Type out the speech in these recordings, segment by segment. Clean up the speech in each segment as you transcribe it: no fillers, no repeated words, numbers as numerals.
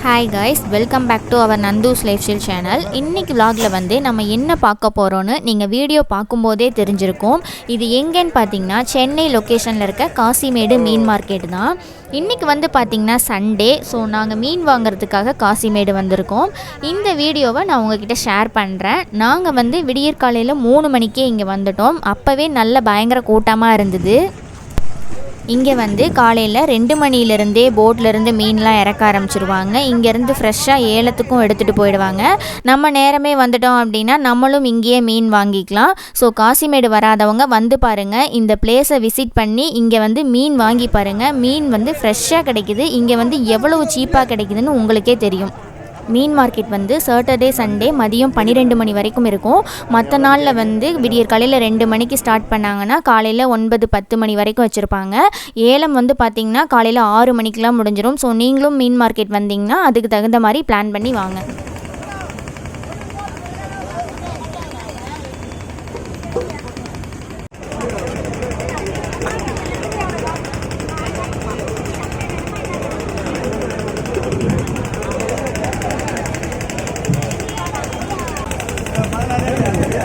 Hi guys, welcome back to our Nandu's lifestyle channel. இன்றைக்கி விலாகில் வந்து நம்ம என்ன பார்க்க போகிறோன்னு நீங்கள் வீடியோ பார்க்கும்போதே தெரிஞ்சிருக்கும். இது எங்கேன்னு பார்த்தீங்கன்னா சென்னை லொக்கேஷனில் இருக்க காசிமேடு மீன் மார்க்கெட் தான். இன்றைக்கி வந்து பார்த்திங்கன்னா சண்டே. ஸோ நாங்கள் மீன் வாங்குறதுக்காக காசிமேடு வந்திருக்கோம். இந்த வீடியோவை நான் உங்ககிட்ட ஷேர் பண்ணுறேன். நாங்கள் வந்து விடியற்காலையில் 3 மணிக்கே இங்கே வந்துட்டோம். அப்போவே நல்ல பயங்கர கூட்டமாக இருந்தது. இங்கே வந்து காலையில் 2 மணிலேருந்தே போட்லேருந்து மீன்லாம் இறக்க ஆரம்பிச்சிருவாங்க. இங்கேருந்து ஃப்ரெஷ்ஷாக ஏலத்துக்கும் எடுத்துகிட்டு போயிடுவாங்க. நம்ம நேரமே வந்துட்டோம் அப்படின்னா நம்மளும் இங்கேயே மீன் வாங்கிக்கலாம். ஸோ காசிமேடு வராதவங்க வந்து பாருங்கள், இந்த பிளேஸை விசிட் பண்ணி இங்கே வந்து மீன் வாங்கி பாருங்கள். மீன் வந்து ஃப்ரெஷ்ஷாக கிடைக்குது. இங்கே வந்து எவ்வளவு சீப்பாக கிடைக்குதுன்னு உங்களுக்கே தெரியும். மீன் மார்க்கெட் வந்து சாட்டர்டே சண்டே மதியம் 12 மணி வரைக்கும் இருக்கும். மற்ற நாளில் வந்து விடியற் காலையில் 2 மணிக்கு ஸ்டார்ட் பண்ணாங்கன்னா காலையில் 9-10 மணி வரைக்கும் வச்சுருப்பாங்க. ஏலம் வந்து பார்த்திங்கன்னா காலையில் 6 மணிக்கெலாம் முடிஞ்சிடும். ஸோ நீங்களும் மீன் மார்க்கெட் வந்தீங்கன்னா அதுக்கு தகுந்த மாதிரி பிளான் பண்ணி வாங்க.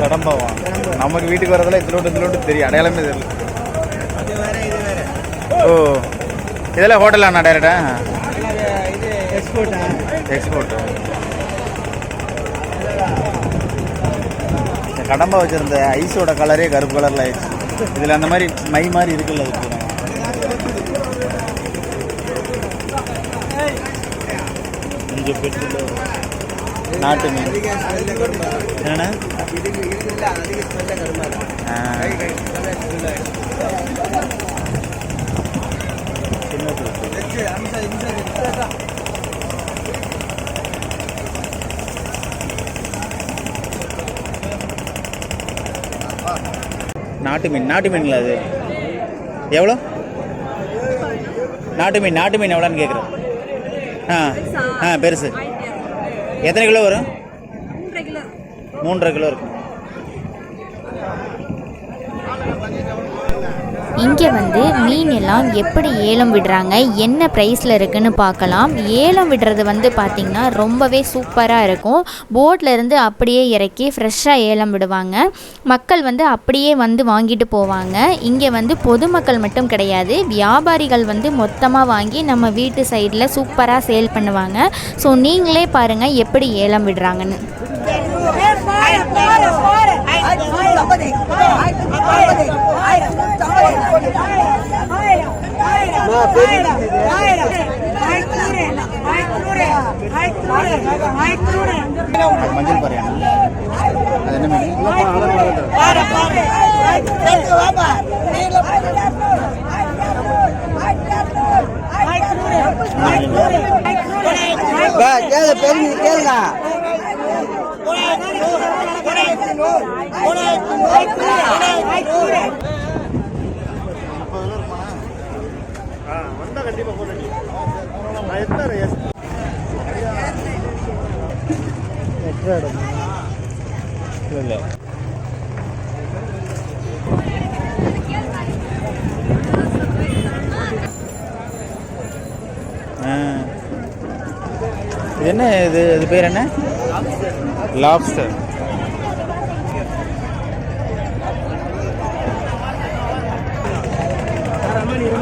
கடம்பாவா நமக்கு வீட்டுக்கு வரதில் இதிலோட்டு தெரியும், அடையாளமே தெரியல. ஓ, இதெல்லாம் ஹோட்டலாண்ணா டைரக்டா? எக்ஸ்போர்ட். கடம்பா வச்சிருந்த ஐஸோட கலரே கருப்பு கலரில் ஆயிடுச்சு. இதில் அந்த மாதிரி மை மாதிரி இருக்குல்ல, அதுக்கு நாட்டு மீன் என்னண்ணா? நாட்டு மீன்ல அது எவ்வளோ? நாட்டு மீன் எவ்வளோன்னு கேட்குறேன். பெருசு எத்தனை கிலோ வரும்? 3.5 கிலோ இருக்கும். இங்கே வந்து மீன் எல்லாம் எப்படி ஏலம் விடுறாங்க, என்ன ப்ரைஸில் இருக்குதுன்னு பார்க்கலாம். ஏலம் விடுறது வந்து பார்த்திங்கன்னா ரொம்பவே சூப்பராக இருக்கும். போட்டில் இருந்து அப்படியே இறக்கி ஃப்ரெஷ்ஷாக ஏலம் விடுவாங்க. மக்கள் வந்து அப்படியே வந்து வாங்கிட்டு போவாங்க. இங்கே வந்து பொதுமக்கள் மட்டும் கிடையாது, வியாபாரிகள் வந்து மொத்தமாக வாங்கி நம்ம வீட்டு சைடில் சூப்பராக சேல் பண்ணுவாங்க. ஸோ நீங்களே பாருங்கள் எப்படி ஏலம் விடுறாங்கன்னு. மஞ்சள் பாறையா? அது என்ன மீன்? கேளுங்க. இல்லை இது என்ன? இது பேர் என்ன? லாப்ஸ்டர்.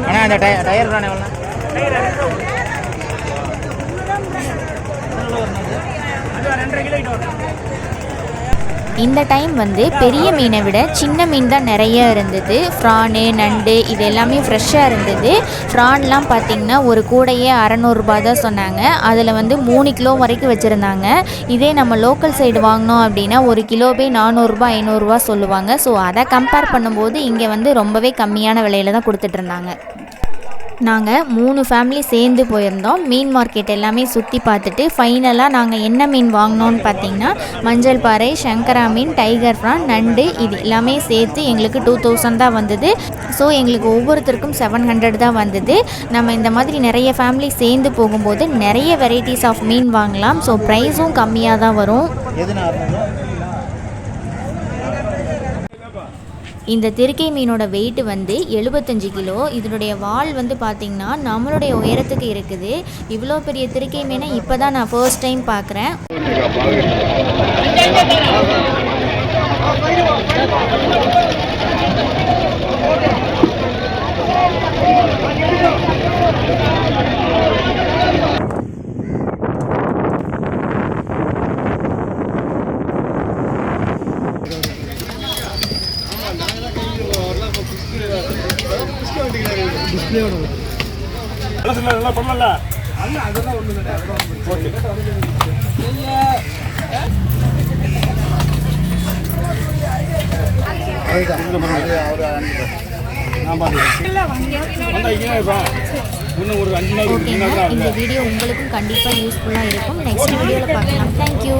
ஆனால் அந்த டயர் தானே எவ்வளோ? இந்த டைம் வந்து பெரிய மீனை விட சின்ன மீன் தான் நிறைய இருந்தது. ஃப்ரானு, நண்டு இது எல்லாமே ஃப்ரெஷ்ஷாக இருந்தது. ஃப்ரான்லாம் பார்த்திங்கன்னா ஒரு கூடையே 600 ரூபாய் தான் சொன்னாங்க. அதில் வந்து 3 கிலோ வரைக்கும் வச்சுருந்தாங்க. இதே நம்ம லோக்கல் சைடு வாங்கினோம் அப்படின்னா ஒரு கிலோவே 400 ரூபாய் 500 ரூபா சொல்லுவாங்க. ஸோ அதை கம்பேர் பண்ணும்போது இங்கே வந்து ரொம்பவே கம்மியான விலையில் தான் கொடுத்துட்ருந்தாங்க. நாங்கள் 3 ஃபேமிலி சேர்ந்து போயிருந்தோம். மீன் மார்க்கெட் எல்லாமே சுற்றி பார்த்துட்டு ஃபைனலாக நாங்கள் என்ன மீன் வாங்கினோன்னு பார்த்தீங்கன்னா மஞ்சள் பாறை, சங்கரா மீன், டைகர் ஃப்ரான், நண்டு இது எல்லாமே சேர்த்து எங்களுக்கு 2000 தான் வந்தது. ஸோ எங்களுக்கு ஒவ்வொருத்தருக்கும் 700 தான் வந்தது. நம்ம இந்த மாதிரி நிறைய ஃபேமிலி சேர்ந்து போகும்போது நிறைய வெரைட்டிஸ் ஆஃப் மீன் வாங்கலாம். ஸோ ப்ரைஸும் கம்மியாக தான் வரும். இந்த திருக்கை மீனோட வெயிட் வந்து 75 கிலோ. இதனுடைய வால் வந்து பார்த்திங்கன்னா நம்மளுடைய உயரத்துக்கு இருக்குது. இவ்வளோ பெரிய திருக்கை மீனை இப்போ தான் நான் ஃபர்ஸ்ட் டைம் பார்க்குறேன். நல்லா பண்ணல அதெல்லாம் ஒண்ணு ஓகேங்க, இந்த வீடியோ உங்களுக்கும் கண்டிப்பாக யூஸ்ஃபுல்லாக இருக்கும். நெக்ஸ்ட் வீடியோவில் பார்க்கலாம். தேங்க்யூ.